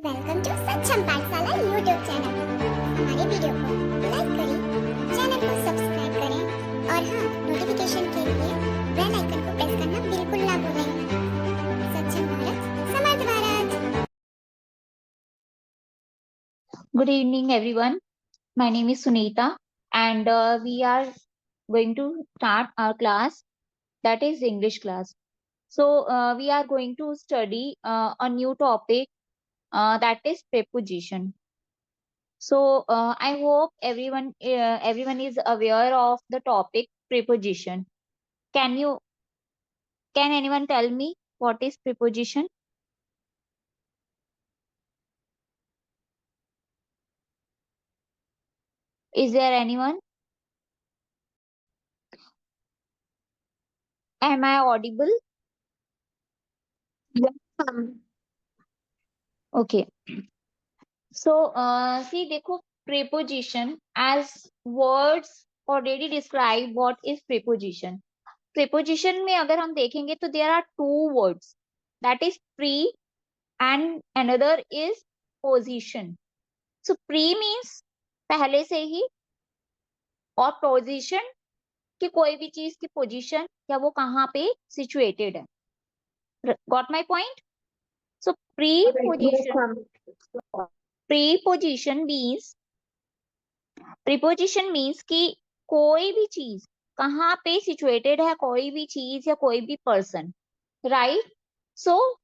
Welcome to सक्षम पाठशाला YouTube channel. हमारे वीडियो को लाइक करें, चैनल को सब्सक्राइब करें और हाँ, नोटिफिकेशन के लिए बेल आइकन को प्रेस करना बिल्कुल ना भूलें। सक्षम भारत, समर्थ Bharat. Good evening, everyone. My name is Sunita, and we are going to start our class, that is English class. So, we are going to study a new topic, that is preposition. So, I hope everyone is aware of the topic preposition. Can you can anyone tell me what is preposition? Is there anyone? Am I audible? Yes, ma'am. Okay. So, see, देखो, preposition as words already describe what is preposition. Preposition में अगर हम देखेंगे तो there are two words, that is pre and another is position. So pre means पहले से ही, और position कि कोई भी चीज की position या वो कहाँ पे situated है. Got my point? So preposition means preposition means कि कोई भी चीज कहाँ पे सिचुएटेड है, कोई भी चीज या कोई भी person, right? So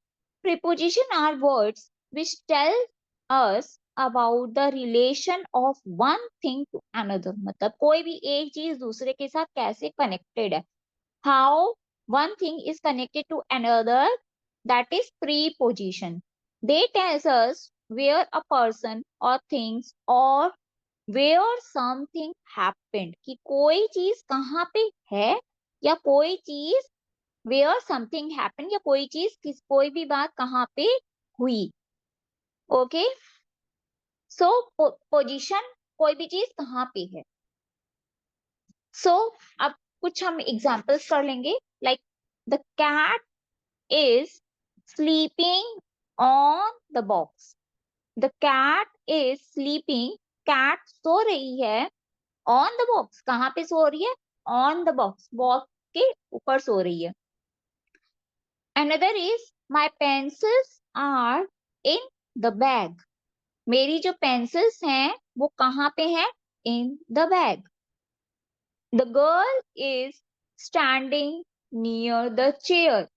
preposition are words which tell us about the relation of one thing to another, मतलब कोई भी एक चीज दूसरे के साथ कैसे कनेक्टेड है, how one thing is connected to another, that is preposition. They tells us where a person और थिंग्स और where something happened, कि कोई चीज कहाँ पे है, या कोई चीज where something happened, या कोई चीज कोई भी बात कहाँ पे हुई. ओके, सो पोजीशन कोई भी चीज कहाँ पे है. सो अब कुछ हम एग्जांपल्स कर लेंगे, like the cat is sleeping on the box. The cat is sleeping, cat सो रही है ऑन द बॉक्स. कहाँ पे सो रही है? ऑन द बॉक्स, बॉक्स के ऊपर सो रही है. Another is my pencils are in the bag. मेरी जो पेंसिल्स हैं वो कहाँ पे हैं? In the bag. The girl is standing near the chair.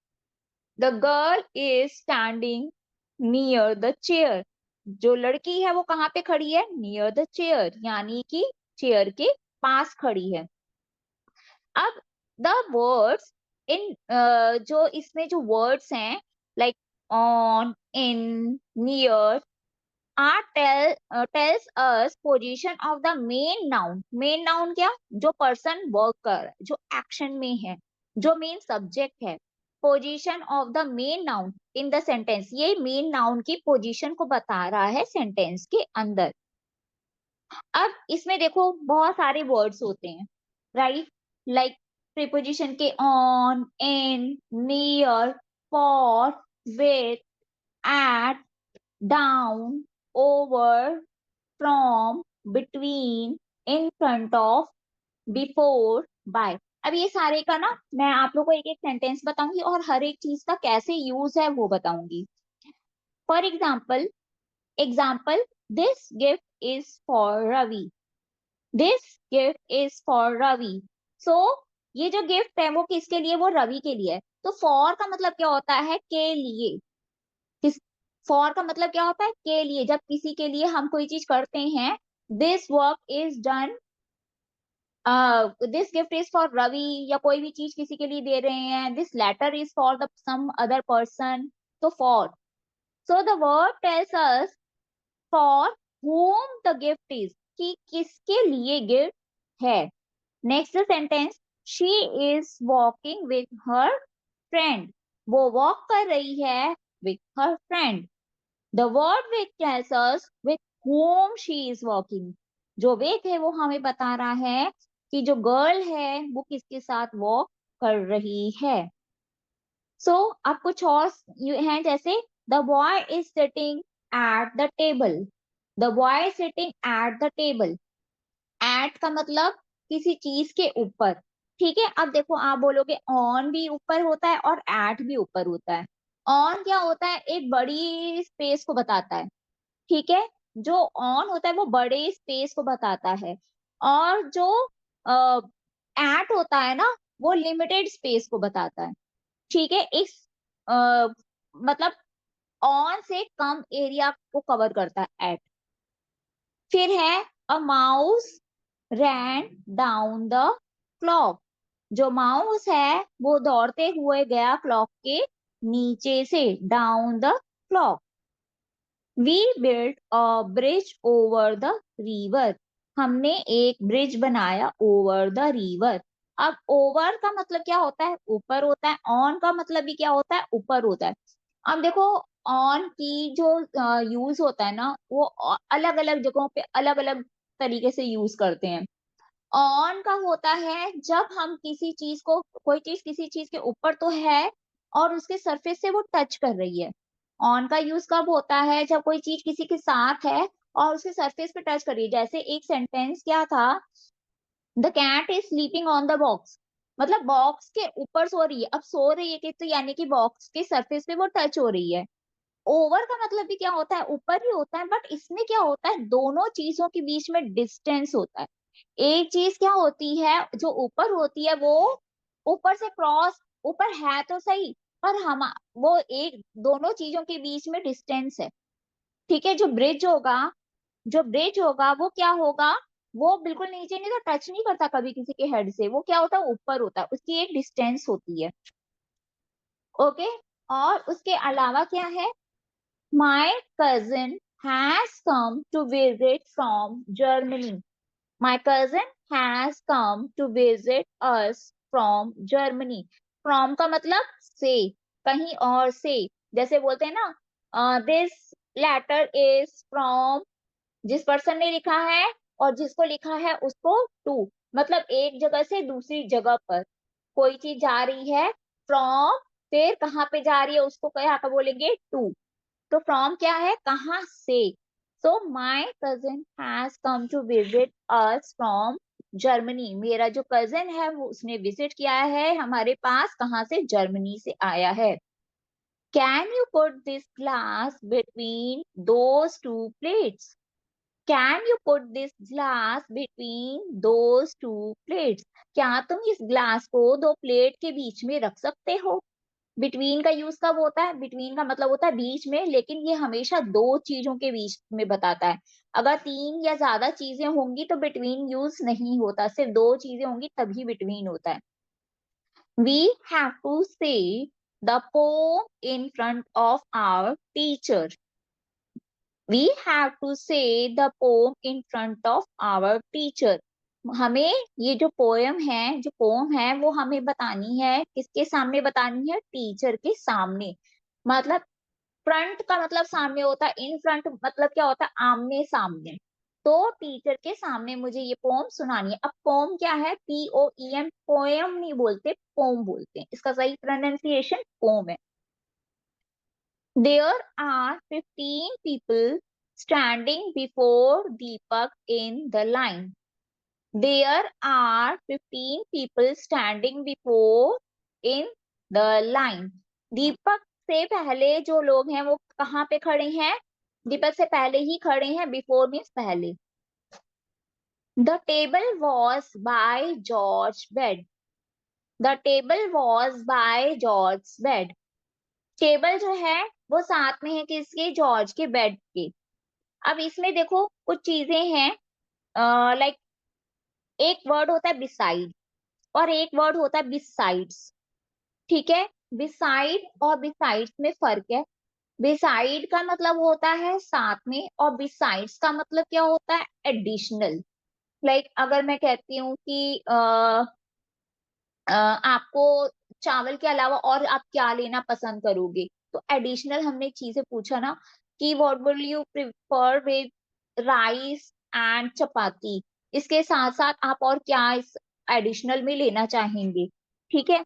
The girl is standing near the chair. जो लड़की है वो कहाँ पे खड़ी है? नियर द चेयर, यानी कि चेयर के पास खड़ी है. अब द वर्ड्स इन जो इसमें जो वर्ड्स हैं, like on, in, near, are tells us position of the main noun. Main noun क्या? जो पर्सन वर्क कर रहा है, जो एक्शन में है, जो मेन सब्जेक्ट है. Position of the main noun in the sentence, ये मेन नाउन की पोजीशन को बता रहा है सेंटेंस के अंदर. अब इसमें देखो बहुत सारे वर्ड्स होते हैं, राइट? लाइक प्रीपोजिशन के on, in, near, for, with, at, down, over, from, between, in front of, before, by. अब ये सारे का ना मैं आप लोग को एक एक सेंटेंस बताऊंगी और हर एक चीज का कैसे यूज है वो बताऊंगी. For example, this gift is for Ravi. This gift is for Ravi. So ये जो गिफ्ट है वो किसके लिए? वो रवि के लिए है. तो फॉर का मतलब क्या होता है? के लिए. किस फॉर का मतलब क्या होता है? के लिए. जब किसी के लिए हम कोई चीज करते हैं, this work is done, this gift is for Ravi, या कोई भी चीज किसी के लिए दे रहे हैं, this letter is for the some other person. तो for. So the word tells us for whom the gift is, कि किसके लिए गिफ्ट है. Next sentence, she is walking with her friend. वो वॉक कर रही है with her friend. The word which tells us with whom she is walking, जो with है वो हमें बता रहा है कि जो गर्ल है वो किसके साथ वॉक कर रही है. सो अब कुछ और हैं, जैसे the boy is sitting at the table. The boy is sitting at the table. At का मतलब किसी चीज के ऊपर, ठीक है। अब देखो आप बोलोगे ऑन भी ऊपर होता है और एट भी ऊपर होता है। ऑन क्या होता है, एक बड़ी स्पेस को बताता है, ठीक है। जो ऑन होता है वो बड़े स्पेस को बताता है, और जो एट होता है ना, वो लिमिटेड स्पेस को बताता है, ठीक है। इस मतलब ऑन से कम एरिया को कवर करता है एट। फिर है a mouse ran down the clock. जो माउस है वो दौड़ते हुए गया क्लॉक के नीचे से, down the clock. We built a bridge over the river. हमने एक ब्रिज बनाया ओवर द रिवर। अब ओवर का मतलब क्या होता है, ऊपर होता है। ऑन का मतलब भी क्या होता है, ऊपर होता है। अब देखो ऑन की जो यूज होता है ना, वो अलग अलग जगहों पे अलग अलग तरीके से यूज करते हैं। ऑन का होता है जब हम किसी चीज को, कोई चीज किसी चीज के ऊपर तो है और उसके सरफेस से वो टच कर रही है। ऑन का यूज कब होता है, जब कोई चीज किसी के साथ है और उसके सरफेस पे टच कर रही है। जैसे एक सेंटेंस क्या था, the cat is sleeping on the box. मतलब बॉक्स के ऊपर सो रही है। अब सो रही है कि तो यानी कि बॉक्स के सरफेस पे वो टच हो रही है। ओवर का मतलब भी क्या होता है, ऊपर ही होता है, बट इसमें क्या होता है, दोनों चीजों के बीच में डिस्टेंस होता है। एक चीज क्या होती है, जो ऊपर होती है वो ऊपर से क्रॉस, ऊपर है तो सही, पर हम वो एक दोनों चीजों के बीच में डिस्टेंस है, ठीक है। जो ब्रिज होगा वो क्या होगा, वो बिल्कुल नीचे नहीं तो टच नहीं करता कभी किसी के हेड से, वो क्या होता है, ऊपर होता है, उसकी एक डिस्टेंस होती है। ओके। और उसके अलावा क्या है, My cousin has come to visit from Germany. My cousin has come to visit us from Germany. From का मतलब से, कहीं और से। जैसे बोलते हैं ना, this letter is from, जिस पर्सन ने लिखा है और जिसको लिखा है उसको टू, मतलब एक जगह से दूसरी जगह पर कोई चीज जा रही है। फ्रॉम, फिर कहाँ पे जा रही है उसको क्या का बोलेंगे, टू। तो फ्रॉम क्या है, कहाँ से। So my cousin has come to visit us from Germany. मेरा जो कजिन है वो उसने विजिट किया है हमारे पास, कहाँ से, जर्मनी से आया है। Can you put this glass between those two plates. Can you put this glass between those two plates. क्या तुम इस ग्लास को दो प्लेट के बीच में रख सकते हो। बिटवीन का यूज कब होता है, बिटवीन का मतलब होता है बीच में, लेकिन ये हमेशा दो चीजों के बीच में बताता है। अगर तीन या ज्यादा चीजें होंगी तो बिटवीन यूज नहीं होता, सिर्फ दो चीजें होंगी तभी बिटवीन होता है। We have to say the poem in front of our teacher. We have to say the poem in front of our teacher. हमें ये जो पोम है वो हमें बतानी है, किसके सामने बतानी है, टीचर के सामने। मतलब फ्रंट का मतलब सामने होता है, इन फ्रंट मतलब क्या होता है, आमने सामने। तो टीचर के सामने मुझे ये पोम सुनानी है। अब पोम क्या है, POEM, पोएम नहीं बोलते, पोम बोलते हैं, इसका सही प्रोनाउंसिएशन पोम है। There are 15 people standing before Deepak in the line. There are 15 people standing before in the line. दीपक से पहले जो लोग हैं वो कहाँ पे खड़े हैं, दीपक से पहले ही खड़े हैं, बिफोर मीन्स पहले। The table was by George's bed. The table was by George's bed. Table जो है वो साथ में है किसके, जॉर्ज के बेड के। अब इसमें देखो कुछ चीजें हैं, लाइक एक वर्ड होता है बिसाइड और एक वर्ड होता है बिसाइड्स, ठीक है। बिसाइड और बिसाइड्स में फर्क है। बिसाइड का मतलब होता है साथ में, और बिसाइड्स का मतलब क्या होता है, एडिशनल। लाइक अगर मैं कहती हूँ कि आपको चावल के अलावा और आप क्या लेना पसंद करोगे, तो एडिशनल हमने चीजें पूछा ना, कि what will you prefer with rice and chapati, इसके साथ साथ आप और क्या इस एडिशनल में लेना चाहेंगे, ठीक है।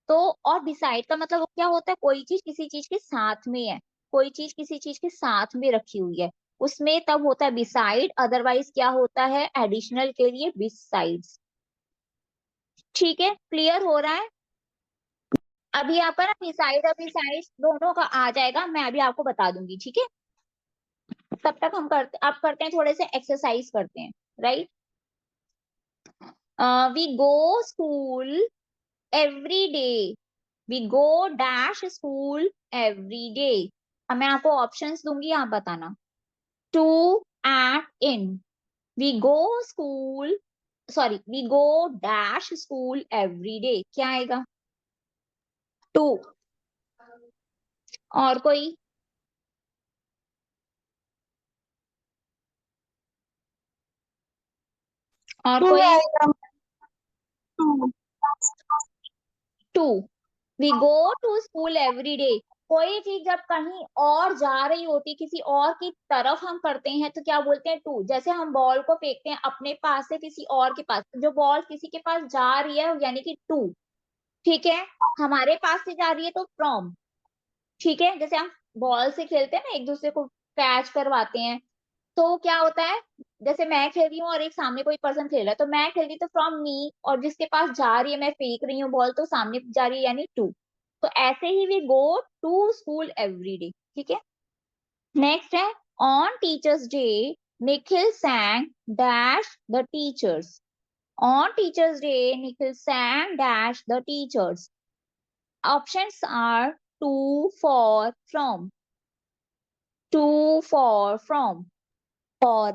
तो और बिसाइड का मतलब क्या होता है, कोई चीज किसी चीज के साथ में है। कोई चीज किसी चीज के साथ में रखी हुई है, उसमें तब होता है बिसाइड, अदरवाइज क्या होता है एडिशनल के लिए बिसाइड्स। ठीक है, क्लियर हो रहा है? अभी यहाँ पर बिसाइड और बिसाइड दोनों का आ जाएगा, मैं अभी आपको बता दूंगी, ठीक है। तब तक हम करते अब करते हैं, थोड़े से एक्सरसाइज करते हैं, right. We go school every day, we go dash school every day. अब मैं आपको ऑप्शंस दूंगी, आप बताना। To, at, in. We go school, sorry, we go dash school every day, क्या आएगा? टू। और कोई? और कोई? To. We go to school every day. कोई चीज जब कहीं और जा रही होती, किसी और की तरफ हम करते हैं तो क्या बोलते हैं? टू। जैसे हम बॉल को फेंकते हैं अपने पास से किसी और के पास, जो बॉल किसी के पास जा रही है यानी कि टू। ठीक है, हमारे पास से जा रही है तो फ्रॉम। ठीक है, जैसे हम बॉल से खेलते हैं ना, एक दूसरे को कैच करवाते हैं, तो क्या होता है, जैसे मैं खेल रही हूँ और एक सामने कोई पर्सन खेल रहा है, तो मैं खेल रही तो फ्रॉम मी, और जिसके पास जा रही है, मैं फेंक रही हूँ बॉल, तो सामने जा रही है यानी टू। तो ऐसे ही we go to school every day. ठीक है, नेक्स्ट है, on teachers day Nikhil sang dash the teachers. On teachers day Nikhil sang dash the teachers. Options are to, for, from. To, for, from. for,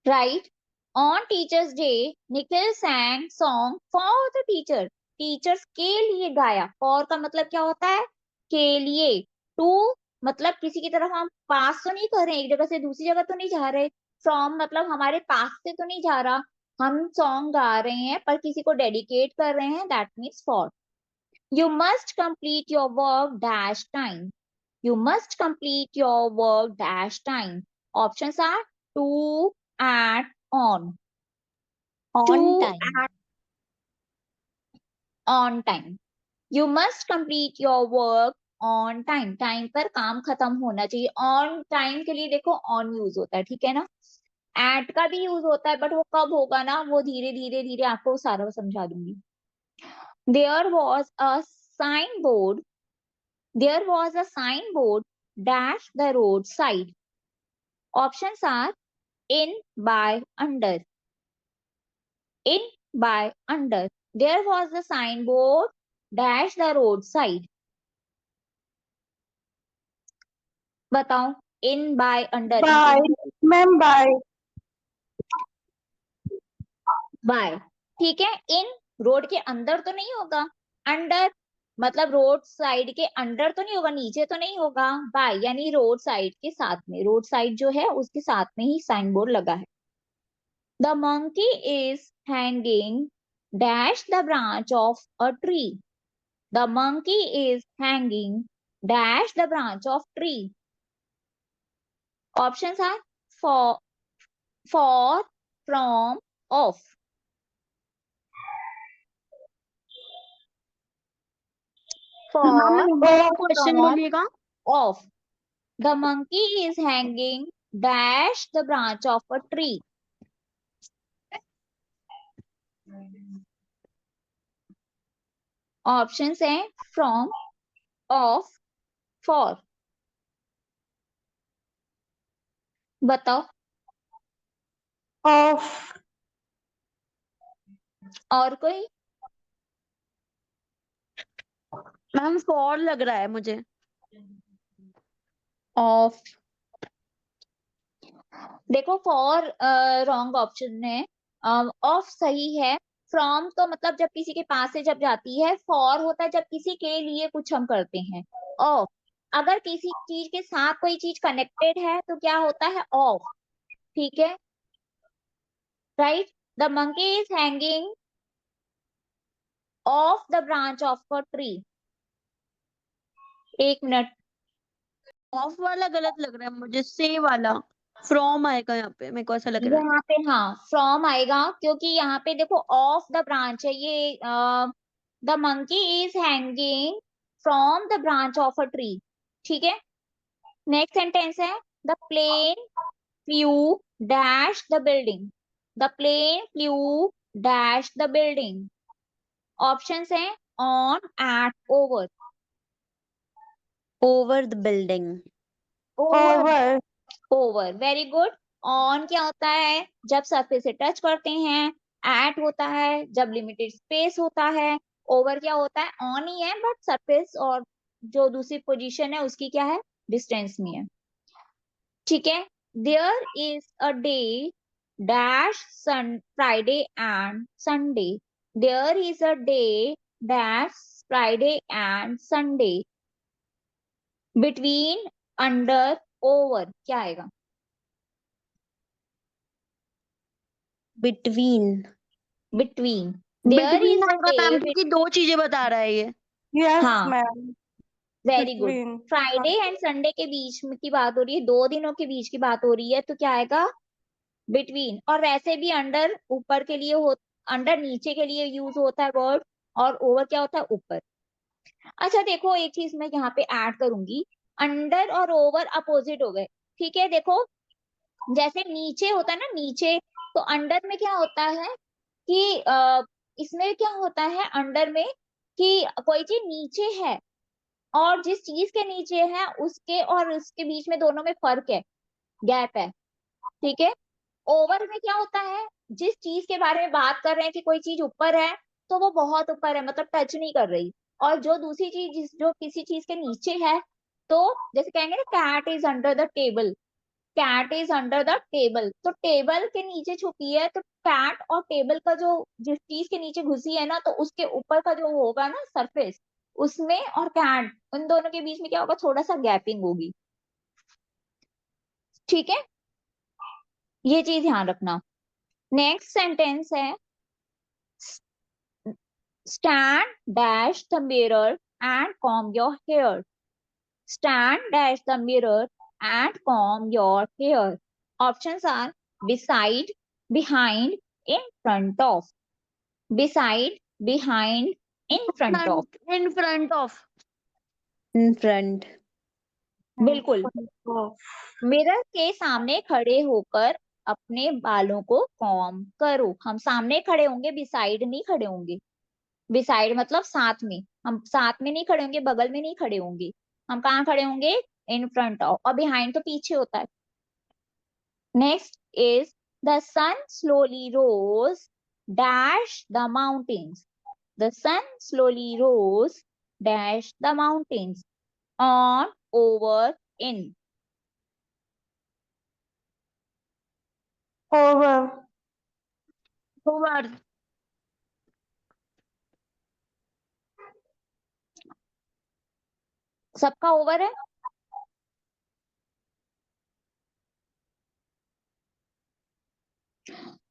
right. On teachers day Nikhil sang song for the teacher. Teachers के लिए गाया। For का मतलब क्या होता है? के लिए। टू मतलब किसी की तरफ हम पास तो नहीं कर रहे, एक जगह से दूसरी जगह तो नहीं जा रहे। फ्रॉम मतलब हमारे पास से तो नहीं जा रहा, हम सॉन्ग गा रहे हैं पर किसी को डेडिकेट कर रहे हैं, that means for. You must complete your work dash time. You must complete your work dash time. Options are to, at, on. To, on time, at, on time. You must complete your work on time. Time पर काम खत्म होना चाहिए। On time के लिए देखो on use होता है, ठीक है ना। At का भी यूज होता है, बट वो कब होगा ना, वो धीरे धीरे धीरे आपको सारा समझा दूंगी। There was a signboard. There was a signboard dash the roadside. Options are in, by, under. In, by, under. There was a signboard dash the roadside. बताओ, in, by, under, by, ma'am, by, by। ठीक है, in road के अंदर तो नहीं होगा, under मतलब road side के अंडर तो नहीं होगा, नीचे तो नहीं होगा। बाय यानी रोड साइड के साथ में, रोड साइड जो है उसके साथ में ही साइन बोर्ड लगा है। The monkey is hanging dash the branch of a tree. The monkey is hanging dash the branch of tree. Options are for, from, of. For, question from, बोलिएगा। of. The monkey is hanging dash the branch of a tree. Options हैं from, of, for. बताओ। of, और कोई? Ma'am for लग रहा है मुझे। Of। देखो फॉर रॉन्ग ऑप्शन है, ऑफ सही है। फ्रॉम तो मतलब जब किसी के पास से जब जाती है, फॉर होता है जब किसी के लिए कुछ हम करते हैं। ऑफ अगर किसी चीज के साथ कोई चीज कनेक्टेड है तो क्या होता है? ऑफ। ठीक है, right. The monkey is hanging of the branch of a tree. एक मिनट, ऑफ वाला गलत लग रहा है मुझे, से वाला। फ्रॉम आएगा यहाँ पे, मेरे को ऐसा लग रहा है। यहाँ पे हाँ फ्रॉम आएगा, क्योंकि यहाँ पे देखो ऑफ द ब्रांच है ये, the monkey is hanging from the branch of a tree. ठीक है, नेक्स्ट सेंटेंस है the plane flew dash the building. The plane flew dash the building. Options हैं on, at, over. Over the building. Over. Over, very good. On क्या होता है? जब surface से touch करते हैं। एट होता है जब लिमिटेड स्पेस होता है। ओवर क्या होता है? ऑन ही है बट सरफेस और जो दूसरी पोजीशन है उसकी क्या है? डिस्टेंस में है। ठीक है, there is a day dash sun Friday and Sunday. There is a day dash Friday and Sunday. Between, under, over क्या आएगा? Between. Between. There between is a आएगा मैम, डे। क्योंकि दो चीजें बता रहा है ये। Yes, हाँ, ma'am. Very good. Between. Friday and Sunday के बीच में की बात हो रही है, 2 दिनों के बीच की बात हो रही है, तो क्या आएगा? बिटवीन। और वैसे भी अंडर ऊपर के लिए हो, अंडर नीचे के लिए यूज होता है वर्ड, और ओवर क्या होता है? ऊपर। अच्छा देखो, एक चीज मैं यहाँ पे ऐड करूंगी, अंडर और ओवर अपोजिट हो गए। ठीक है, देखो जैसे नीचे होता है ना, नीचे, तो अंडर में क्या होता है कि इसमें क्या होता है अंडर में, कि कोई चीज नीचे है और जिस चीज के नीचे है उसके और उसके बीच में दोनों में फर्क है, गैप है। ठीक है, ओवर में क्या होता है, जिस चीज के बारे में बात कर रहे हैं कि कोई चीज ऊपर है, तो वो बहुत ऊपर है, मतलब टच नहीं कर रही। और जो दूसरी चीज जो किसी चीज के नीचे है, तो जैसे कहेंगे ना, cat is under the table. Cat is under the table, तो टेबल के नीचे छुपी है, तो कैट और टेबल का जो जिस चीज के नीचे घुसी है ना, तो उसके ऊपर का जो होगा ना सरफेस, उसमें और कैट, उन दोनों के बीच में क्या होगा? थोड़ा सा गैपिंग होगी। ठीक है, ये चीज ध्यान रखना। नेक्स्ट सेंटेंस है stand dash the mirror and comb your hair. Stand dash the mirror and comb your hair. Options are beside, behind, in front of. Beside, behind, in front of. Front, in front of. In front. बिल्कुल, mirror के सामने खड़े होकर अपने बालों को com करो। हम सामने खड़े होंगे, बिसाइड नहीं खड़े होंगे। बिसाइड मतलब साथ में, हम साथ में नहीं खड़े होंगे, बगल में नहीं खड़े होंगे। हम कहाँ खड़े होंगे? In front of. और बिहाइंड तो पीछे होता है। Next is the sun slowly rose dash the mountains. The sun slowly rose dash the mountains. On, over, in. Over. Over. सबका ओवर है।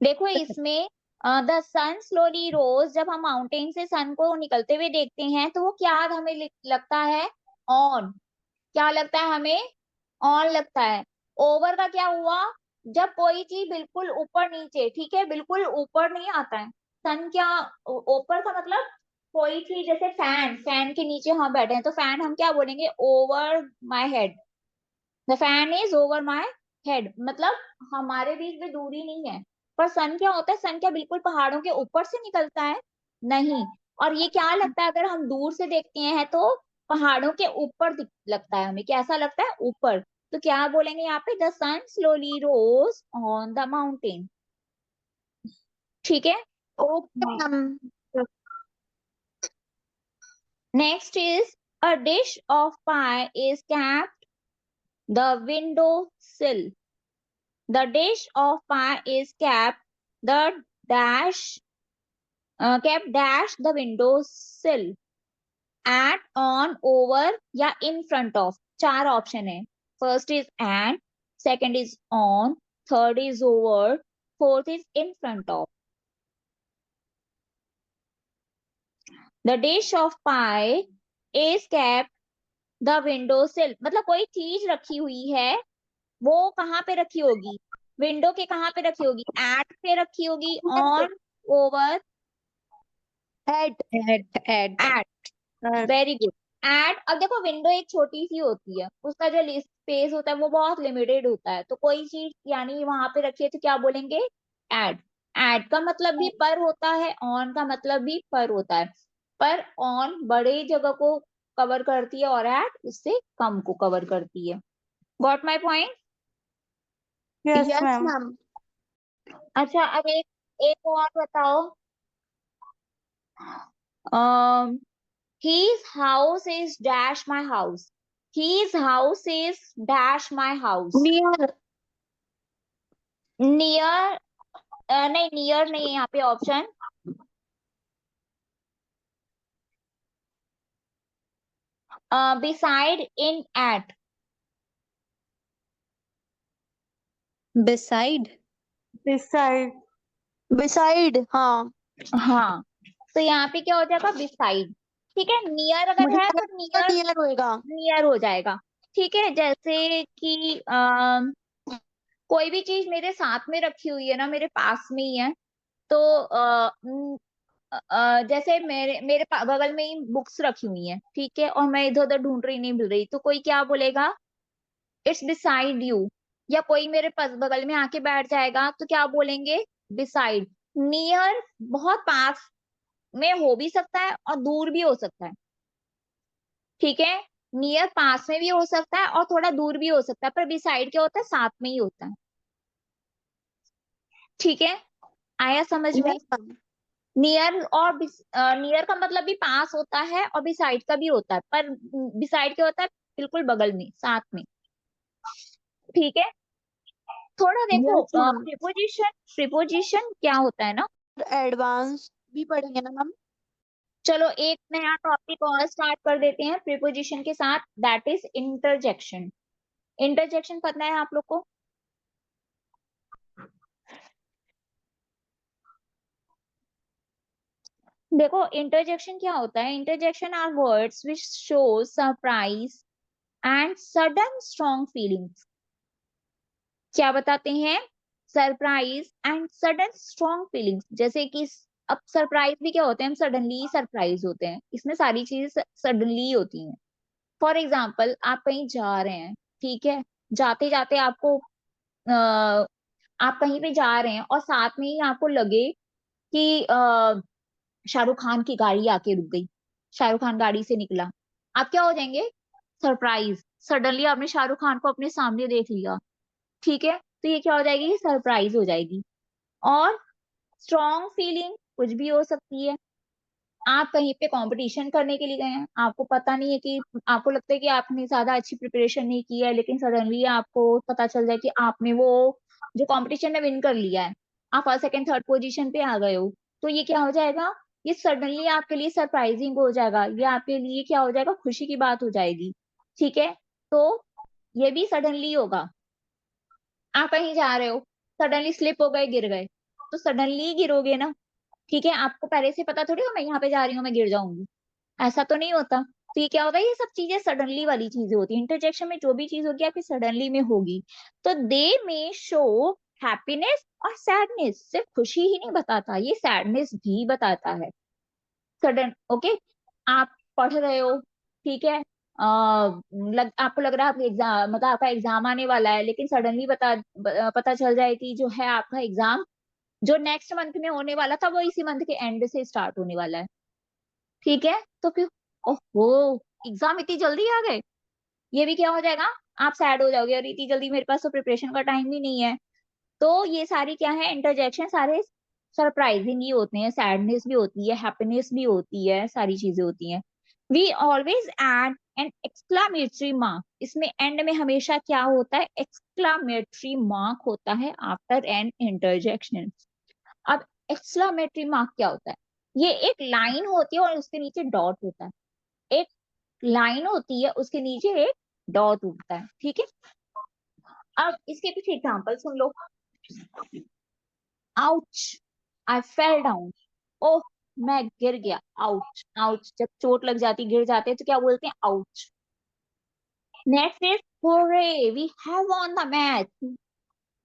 देखो इसमें द सन स्लोली रोज, जब हम माउंटेन से सन को निकलते हुए देखते हैं, तो वो क्या हमें लगता है? ऑन। क्या लगता है हमें? ऑन लगता है। ओवर का क्या हुआ? जब कोई चीज बिल्कुल ऊपर नीचे, ठीक है, बिल्कुल ऊपर नहीं आता है। सन क्या, ऊपर का मतलब कोई चीज, जैसे फैन, फैन के नीचे हम बैठे हैं, तो फैन हम क्या बोलेंगे? Over my head. The fan is over my head, मतलब हमारे बीच में दूरी नहीं है। पर सन क्या होता है? सन क्या बिल्कुल पहाड़ों के ऊपर से निकलता है? नहीं। और ये क्या लगता है, अगर हम दूर से देखते हैं तो पहाड़ों के ऊपर लगता है हमें। कैसा लगता है? ऊपर। तो क्या बोलेंगे यहाँ पे? The sun slowly rose on the mountain. ठीक है, okay ma'am. Next is a dish of pie is kept the window sill. The dish of pie is kept the dash kept dash the window sill, at, on, over या in front of। 4 option है। First is at, second is on, third is over, fourth is in front of। The dish of pie is kept the window sill, मतलब कोई चीज रखी हुई है वो कहाँ पे रखी होगी, विंडो के कहाँ पे रखी होगी, एट पे रखी होगी, on, over, At. At, very good, at. अब देखो विंडो एक छोटी सी होती है, उसका जो स्पेस होता है वो बहुत लिमिटेड होता है, तो कोई चीज यानी वहां पे रखी है तो क्या बोलेंगे, एट। एट का मतलब भी पर होता है, ऑन का मतलब भी पर होता है, पर ऑन बड़े जगह को कवर करती है और एट उससे कम को कवर करती है। Got my point? Yes, Yes, ma'am. ma'am. अच्छा अब एक और बताओ। um his house is dash my house, his house is dash my house, Near. Near, नहीं नियर नहीं है यहाँ पे ऑप्शन, बिसाइड, इन, एट, Beside. Beside. Beside. हाँ. हाँ, तो यहाँ पे क्या हो जाएगा, बिसाइड। ठीक है, नियर अगर मुझे है लगा तो था नियर, near होएगा. नियर हो जाएगा। ठीक है, जैसे कि कोई भी चीज मेरे साथ में रखी हुई है ना, मेरे पास में ही है, तो जैसे मेरे मेरे बगल में ही बुक्स रखी हुई हैं, ठीक है, और मैं इधर उधर ढूंढ रही नहीं मिल रही, तो कोई क्या बोलेगा, इट्स बिसाइड यू। या कोई मेरे पास बगल में आके बैठ जाएगा तो क्या बोलेंगे, बिसाइड। नियर बहुत पास में हो भी सकता है और दूर भी हो सकता है, ठीक है, नियर पास में भी हो सकता है और थोड़ा दूर भी हो सकता है, पर बिसाइड क्या होता है, साथ में ही होता है। ठीक है, आया समझ में? Yes, ma'am. नियर और नियर का मतलब भी पास होता है और बिसाइड का भी होता है, पर बिसाइड क्या होता है, बिल्कुल बगल में, साथ में। ठीक है, थोड़ा देखो Yes, ma'am. प्रीपोजिशन, प्रीपोजिशन क्या होता है ना। एडवांस भी पढ़ेंगे ना मैम. चलो एक नया टॉपिक और स्टार्ट कर देते हैं प्रीपोजिशन के साथ, दैट इज इंटरजेक्शन। इंटरजेक्शन पता है आप लोग को? देखो इंटरजेक्शन क्या होता है, interjection are words which show surprise and sudden strong feelings. क्या बताते हैं, surprise and sudden strong feelings. जैसे कि अब सरप्राइज भी क्या होते हैं, हम सडनली सरप्राइज होते हैं, इसमें सारी चीजें सडनली होती हैं। फॉर एग्जाम्पल आप कहीं जा रहे हैं, ठीक है, जाते जाते आपको आप कहीं पे जा रहे हैं और साथ में ही आपको लगे कि शाहरुख खान की गाड़ी आके रुक गई, शाहरुख खान गाड़ी से निकला, आप क्या हो जाएंगे, सरप्राइज। सडनली आपने शाहरुख खान को अपने सामने देख लिया, ठीक है, तो ये क्या हो जाएगी, सरप्राइज हो जाएगी। और स्ट्रॉन्ग फीलिंग कुछ भी हो सकती है, आप कहीं पे कंपटीशन करने के लिए गए हैं, आपको पता नहीं है कि, आपको लगता है कि आपने ज्यादा अच्छी प्रिपरेशन नहीं की है, लेकिन सडनली आपको पता चल जाए कि आपने वो जो कंपटीशन में विन कर लिया है, आप फर्स्ट सेकंड थर्ड पोजीशन पे आ गए हो, तो ये क्या हो जाएगा, ये सडनली आपके लिए सरप्राइजिंग हो जाएगा, ये आपके लिए क्या हो जाएगा, खुशी की बात हो जाएगी। ठीक है, तो ये भी सडनली होगा। आप कहीं जा रहे हो, सडनली स्लिप हो गए, गिर गए, तो सडनली गिरोगे ना, ठीक है, आपको पहले से पता थोड़ी हो मैं यहाँ पे जा रही हूँ मैं गिर जाऊंगी, ऐसा तो नहीं होता। तो ये क्या होता है, ये सब चीजें सडनली वाली चीजें होती है, इंटरजेक्शन में जो भी चीज होगी आपकी सडनली में होगी। तो दे में शो हैप्पीनेस और सैडनेस, सिर्फ खुशी ही नहीं बताता, ये सैडनेस भी बताता है। सडन, ओके, आप पढ़ रहे हो, ठीक है, आपको लग रहा है आपका एग्जाम, मतलब आपका एग्जाम आने वाला है, लेकिन सडनली पता चल जाए कि जो है आपका एग्जाम जो नेक्स्ट मंथ में होने वाला था वो इसी मंथ के एंड से स्टार्ट होने वाला है। ठीक है, तो फिर ओहो, एग्जाम इतनी जल्दी आ गए, ये भी क्या हो जाएगा, आप सैड हो जाओगे, और इतनी जल्दी मेरे पास तो प्रिपरेशन का टाइम भी नहीं है। तो ये सारी क्या है, इंटरजेक्शन सारे सरप्राइजिंग ही होते हैं, सैडनेस भी होती है, हैप्पीनेस भी होती है, सारी चीजें होती हैं। We always add an exclamatory mark, इसमें एंड में हमेशा क्या होता है, एक्सक्लामेटरी मार्क होता है आफ्टर एन इंटरजेक्शन। अब एक्सक्लामेटरी मार्क क्या होता है, ये एक लाइन होती है और उसके नीचे डॉट होता है, एक लाइन होती है उसके नीचे एक डॉट उठता है। ठीक है, अब इसके कुछ एग्जांपल सुन लो। आउच, आई फेल डाउन, ओह मैं गिर गया, आउच। आउच, जब चोट लग जाती, गिर जाते हैं तो क्या बोलते हैं, ouch. Next is hooray, we have won the match.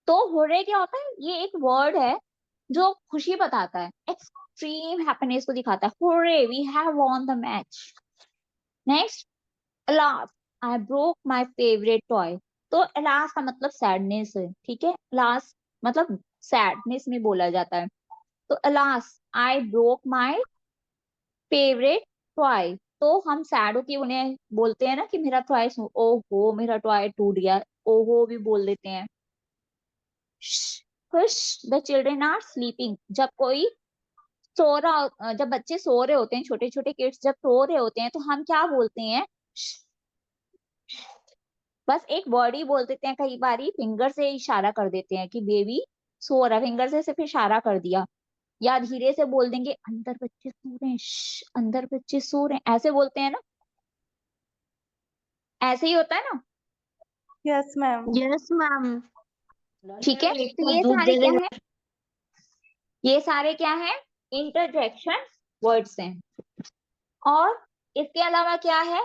तो hooray क्या होता है? ये एक वर्ड है जो खुशी बताता है, एक्सट्रीम हैप्पीनेस को दिखाता है. hooray, we have won the match. Next, alas, I broke my favorite toy. तो alas का मतलब सैडनेस है, ठीक है. alas मतलब सैडनेस में बोला जाता है. तो alas, I broke my favorite toy. तो हम सैड होके उन्हें बोलते हैं ना कि मेरा टॉय, ओहो मेरा टॉय टूट गया, ओहो भी बोल देते हैं. खुश, द चिल्ड्रन आर स्लीपिंग. जब कोई सो रहा, जब बच्चे सो रहे होते हैं, छोटे छोटे किड्स जब सो रहे होते हैं, तो हम क्या बोलते हैं? बस एक वर्ड ही बोल देते हैं. कई बार फिंगर से इशारा कर देते हैं कि बेबी सो रहा है, फिंगर से सिर्फ इशारा कर दिया. या धीरे से बोल देंगे अंदर बच्चे सो रहे हैं, अंदर बच्चे सो रहे हैं, ऐसे बोलते हैं ना. ऐसे ही होता है ना. Yes ma'am. Yes ma'am. ठीक है. तो ये सारे क्या है? ये सारे क्या है? इंटरजेक्शन वर्ड्स हैं. और इसके अलावा क्या है?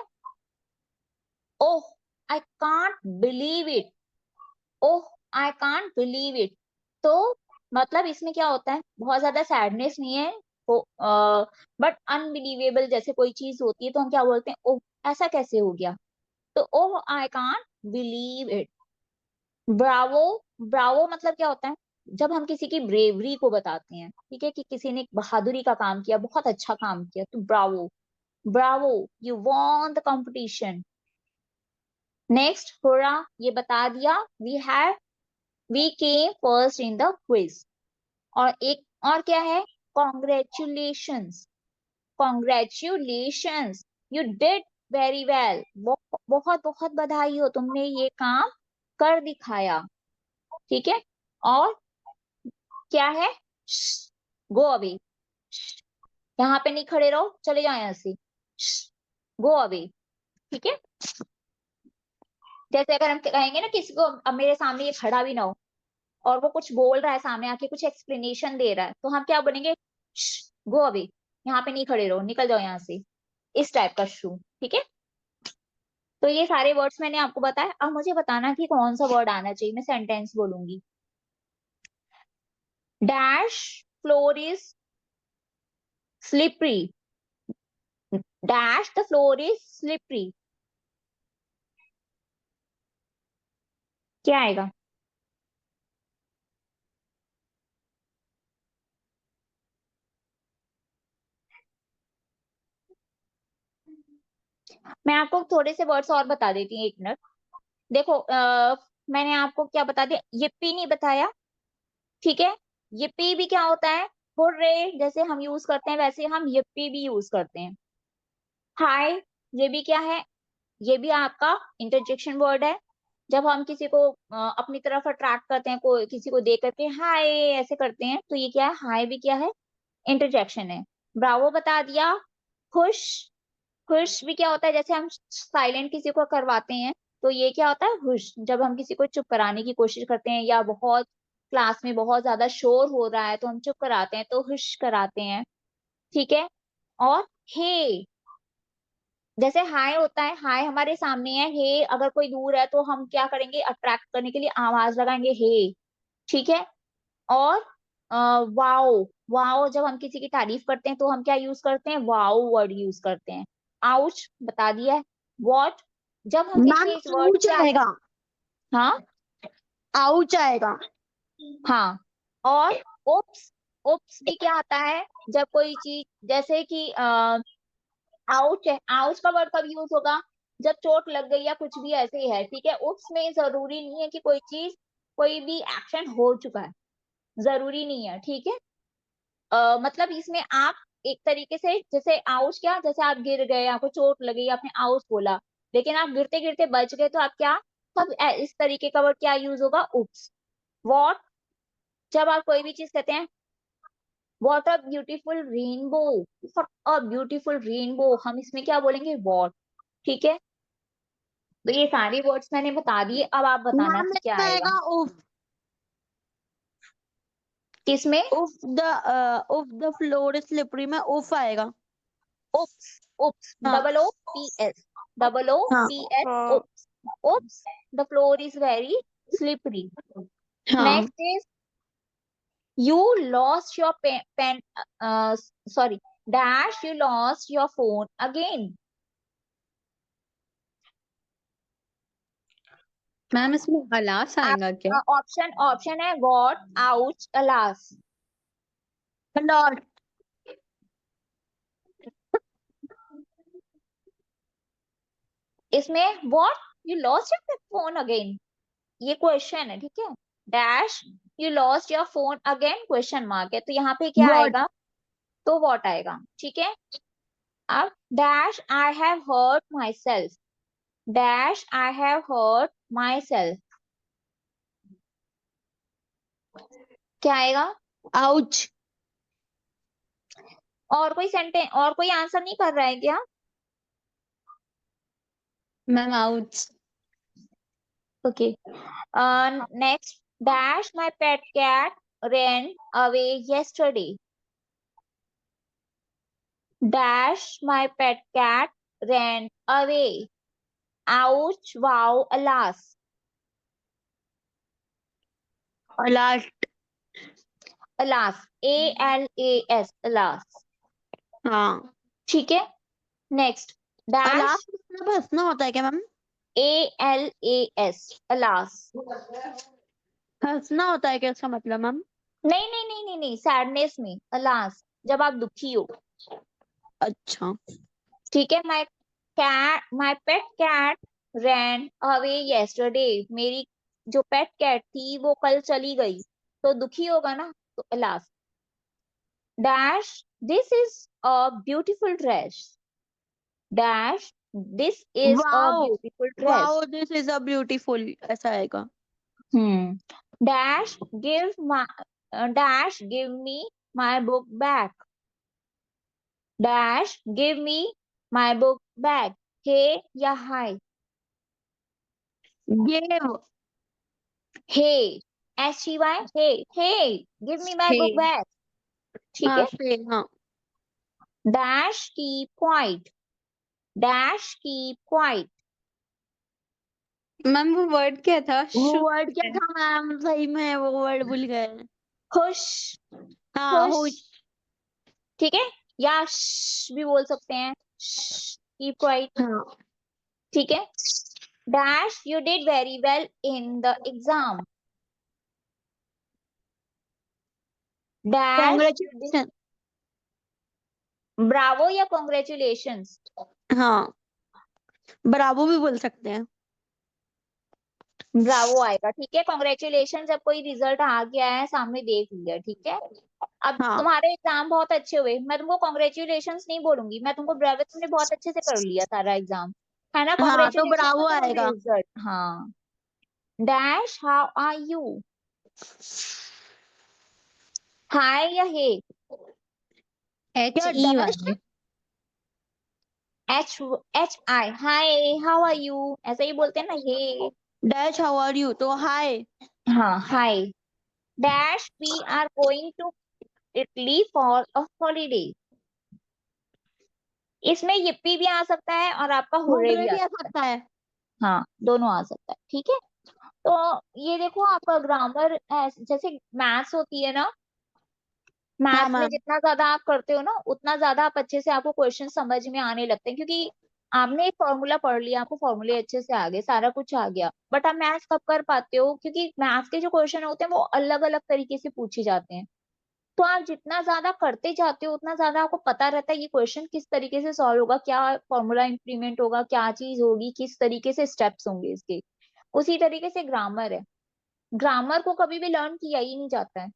Oh I can't believe it. Oh I can't believe it. तो मतलब इसमें क्या होता है? बहुत ज्यादा सैडनेस नहीं है, बट अनबिलीवेबल जैसे कोई चीज होती है तो हम क्या बोलते हैं? ओह ऐसा कैसे हो गया. तो oh I can't believe it. Bravo, bravo मतलब क्या होता है? जब हम किसी की ब्रेवरी को बताते हैं, ठीक है, कि किसी ने बहादुरी का काम किया, बहुत अच्छा काम किया, तो bravo. Bravo, you won the competition. Next, hurrah, ये बता दिया. We came first in the quiz. और एक और क्या है? Congratulations. Congratulations, you did very well. बहुत बहुत बधाई हो, तुमने ये काम कर दिखाया. ठीक है. और क्या है? Go away. यहाँ पे नहीं खड़े रहो, चले जाओ यहाँ से. Go away. ठीक है. जैसे अगर हम कहेंगे ना किसी को, अब मेरे सामने ये खड़ा भी ना हो और वो कुछ बोल रहा है, सामने आके कुछ एक्सप्लेनेशन दे रहा है, तो हम क्या बोलेंगे? गो अवे, यहाँ पे नहीं खड़े रहो, निकल जाओ यहाँ से. इस टाइप का शू. ठीक है. तो ये सारे वर्ड्स मैंने आपको बताया. अब मुझे बताना कि कौन सा वर्ड आना चाहिए. मैं सेंटेंस बोलूंगी. Dash floor is slippery. Dash the floor is slippery. क्या आएगा? मैं आपको थोड़े से वर्ड्स और बता देती हूँ, एक मिनट. देखो, मैंने आपको क्या बता दिया? yippee नहीं बताया. ठीक है. yippee भी क्या होता है? हुर्रे जैसे हम यूज करते हैं, वैसे हम yippee भी यूज करते हैं. हाय, ये भी क्या है? ये भी आपका इंटरजेक्शन वर्ड है. जब हम किसी को अपनी तरफ अट्रैक्ट करते हैं, कोई किसी को देख करके हाय ऐसे करते हैं, तो ये क्या है? हाय भी क्या है? इंटरजेक्शन है. ब्रावो बता दिया. खुश, खुश भी क्या होता है? जैसे हम साइलेंट किसी को करवाते हैं, तो ये क्या होता है? हुश. जब हम किसी को चुप कराने की कोशिश करते हैं, या बहुत क्लास में बहुत ज्यादा शोर हो रहा है तो हम चुप कराते हैं, तो हुश कराते हैं. ठीक है. और हे, जैसे हाय होता है, हाय हमारे सामने है, हे अगर कोई दूर है तो हम क्या करेंगे? अट्रैक्ट करने के लिए आवाज लगाएंगे, हे. ठीक है. और वाओ, वाओ जब हम किसी की तारीफ करते हैं तो हम क्या यूज करते हैं? वाओ वर्ड यूज करते हैं. आउच बता दिया है. वॉट, जब हम मैम देखिए इस वर्ड आउच के आएगा. हाँ, आउच आएगा. हाँ. और ओप्स, ओप्स भी क्या आता है? जब कोई चीज, जैसे कि आउच है, आउच का वर्ड कब यूज होगा? जब चोट लग गई या कुछ भी ऐसे ही है. ठीक है. उप्स में जरूरी नहीं है कि कोई चीज, कोई भी एक्शन हो चुका है, जरूरी नहीं है. ठीक है. मतलब इसमें आप एक तरीके से, जैसे आउच क्या, जैसे आप गिर गए, आपको चोट लगी, आपने आउच बोला, लेकिन आप गिरते गिरते बच गए, तो आप क्या, तब इस तरीके का वर्ड क्या यूज होगा? उप्स. वॉट, जब आप कोई भी चीज कहते हैं, what a beautiful rainbow, what a beautiful rainbow, हम इसमें क्या बोलेंगे? वॉट. ठीक है. तो ये सारे वर्ड्स मैंने बता दिए. अब आप बताना मैम कि क्या इसमें आएगा. आएगा उफ. किसमें? उफ द फ्लोर इज स्लिपरी में उफ आएगा. उप्स. उप्स, हाँ. Double O P S, double O हाँ. पी एस, हाँ. Oops. oops, the floor is very slippery. हाँ Next is you lost your pen, sorry, dash, you lost your phone again. Ma'am इसमें alas आएगा क्या? Option option है God, ouch, alas. Lord. इसमें what, you lost your phone again, ये question है, ठीक है. Dash, you lost your phone again, question mark है, तो यहाँ पे क्या What? आएगा, तो व्हाट आएगा, ठीक है. अब dash, I have hurt myself, dash, I have hurt myself, क्या आएगा. Ouch. और कोई सेंटेंस, और कोई आंसर नहीं कर रहा है क्या? Ma'am ouch. Okay. Next, dash, my pet cat ran away yesterday. Dash, my pet cat ran away. Ouch, wow, alas. Last. Alas, ALAS, alas. हाँ ठीक है. Next, dash, Alas मतलब हंसना होता है क्या मैम? ALAS, alas. हंसना होता है क्या इसका मतलब मैम? नहीं नहीं नहीं नहीं नहीं, सैडनेस में alas, जब आप दुखी हो. अच्छा. ठीक है. माई पेट कैट रैन अवे येस्टरडे, मेरी जो पेट कैट थी वो कल चली गई, तो दुखी होगा ना, तो alas. Dash, this is a beautiful dress, dash, this is a Wow. Beautiful dress. Wow, this is a beautiful. ऐसा आएगा. Dash, give my, dash, give me my book back, dash, give me my book back, hey या hi. Give. Hey, HEY, hey, give me my book hey. back. ठीक हाँ है. से हाँ. Dash, keep quiet. Dash, keep quiet. Ma'am वो word क्या था? वो शुक. वर्ड क्या था मैम? सही में वो वर्ड भूल गए. खुश, हाँ खुश. खुश. ठीक है. या भी बोल सकते हैं. Keep quiet. हाँ. ठीक है. Dash, you did very well in the exam. Dash, you did Congratulations. bravo या congratulations. हाँ. ब्रावो भी बोल सकते हैं. ब्रावो आएगा. ठीक है. कॉन्ग्रेचुलेशन, जब कोई रिजल्ट आ गया है सामने देख लिया. ठीक है. अब हाँ. तुम्हारे एग्जाम बहुत अच्छे हुए, मैं तुमको कॉन्ग्रेचुलेशन नहीं बोलूंगी, मैं तुमको ब्रावो, तुमने बहुत अच्छे से कर लिया सारा एग्जाम, है ना. हाँ तो कॉन्ग्रेचुलेशन ब्रावो मतलब आएगा. रिजल्ट. हाँ. Dash, how are you, hi या हे. एच क्या ई डैश? वाले. H, H I, hi, how are you, ऐसा ही बोलते हैं ना, hey. Dash how are you तो हाय. हाँ, hi. Dash, we are going to Italy for a holiday. इसमें yippee भी आ सकता है और आपका हुर्रे हुर्रे भी आ भी आ सकता है. सकता है. हाँ, दोनों आ सकता है. ठीक है. तो ये देखो आपका ग्रामर, जैसे मैथ्स होती है ना, हाँ मैथ्स में मैम. जितना ज्यादा आप करते हो ना, उतना ज्यादा आप अच्छे से, आपको क्वेश्चन समझ में आने लगते हैं, क्योंकि आपने एक फॉर्मूला पढ़ लिया, आपको फॉर्मूले अच्छे से आ गए, सारा कुछ आ गया. बट आप मैथ्स कब कर पाते हो, क्योंकि मैथ्स के जो क्वेश्चन होते हैं वो अलग अलग तरीके से पूछे जाते हैं. तो आप जितना ज्यादा करते जाते हो उतना ज्यादा आपको पता रहता है ये क्वेश्चन किस तरीके से सॉल्व होगा, क्या फॉर्मूला इंप्लीमेंट होगा, क्या चीज होगी, किस तरीके से स्टेप्स होंगे इसके. उसी तरीके से ग्रामर है. ग्रामर को कभी भी लर्न किया ही नहीं जाता है.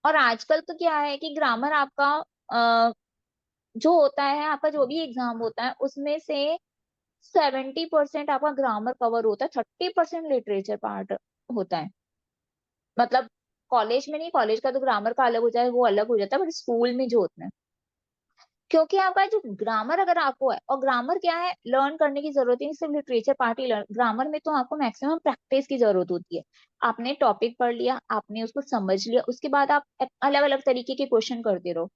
और आजकल तो क्या है कि ग्रामर आपका जो होता है, आपका जो भी एग्जाम होता है उसमें से 70% आपका ग्रामर कवर होता है, 30% लिटरेचर पार्ट होता है. मतलब कॉलेज में नहीं, कॉलेज का तो ग्रामर का अलग हो जाए, वो अलग हो जाता है, बट स्कूल में जो होता है, क्योंकि आपका जो ग्रामर अगर आपको है, और ग्रामर क्या है, लर्न करने की जरूरत नहीं, सिर्फ लिटरेचर पार्ट ही लर्न. ग्रामर में तो आपको मैक्सिमम प्रैक्टिस की जरूरत होती है. आपने टॉपिक पढ़ लिया, आपने उसको समझ लिया, उसके बाद आप अलग अलग तरीके के क्वेश्चन करते रहो,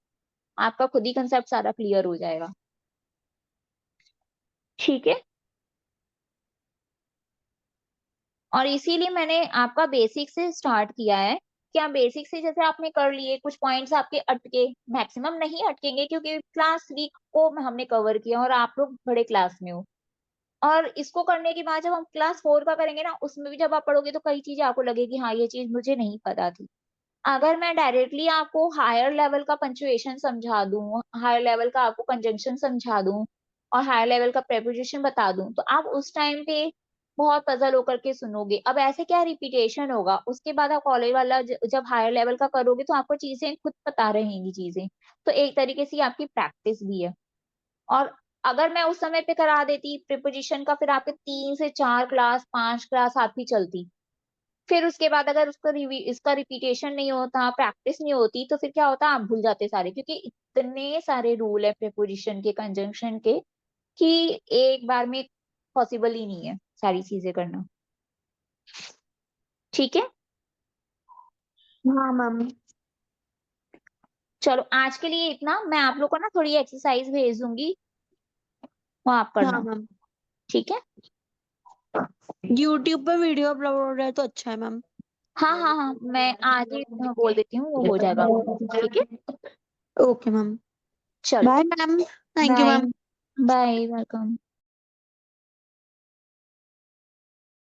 आपका खुद ही कंसेप्ट सारा क्लियर हो जाएगा. ठीक है. और इसीलिए मैंने आपका बेसिक से स्टार्ट किया है कि आप बेसिक से जैसे आपने कर लिए, कुछ पॉइंट्स आपके अटके, मैक्सिमम नहीं अटकेंगे क्योंकि क्लास 3 को हमने कवर किया और आप लोग बड़े क्लास में हो। और इसको करने के बाद जब हम क्लास 4 का करेंगे ना, उसमें भी जब आप पढ़ोगे तो कई चीजें आपको लगेगी हाँ ये चीज मुझे नहीं पता थी। अगर मैं डायरेक्टली आपको हायर लेवल का पंक्चुएशन समझा दूं, हायर लेवल का आपको कंजंक्शन समझा दूं और हायर लेवल का प्रेपोजिशन बता दूं, तो आप उस टाइम पे बहुत पजल होकर के सुनोगे। अब ऐसे क्या रिपीटेशन होगा, उसके बाद आप कॉलेज वाला जब हायर लेवल का करोगे तो आपको चीजें खुद पता रहेंगी चीजें। तो एक तरीके से ये आपकी प्रैक्टिस भी है। और अगर मैं उस समय पे करा देती प्रिपोजिशन का, फिर आपके 3 से 4 क्लास, 5 क्लास आपकी चलती। फिर उसके बाद अगर इसका रिपीटेशन नहीं होता, प्रैक्टिस नहीं होती, तो फिर क्या होता, आप भूल जाते सारे, क्योंकि इतने सारे रूल है प्रिपोजिशन के, कंजंक्शन के, कि एक बार में पॉसिबल ही नहीं है सारी चीजें करना। ठीक है, हाँ मैम। चलो आज के लिए इतना। मैं आप लोग को ना थोड़ी एक्सरसाइज भेज दूंगी, वो आप हाँ करना। मैम, ठीक है, यूट्यूब पे वीडियो अपलोड हो रहा है तो अच्छा है मैम। हाँ हाँ हाँ, मैं आज ही बोल देती हूँ, वो हो जाएगा। ठीक है, ओके मैम। चलो, bye ma'am, thank you bye. Ma'am. Bye, welcome.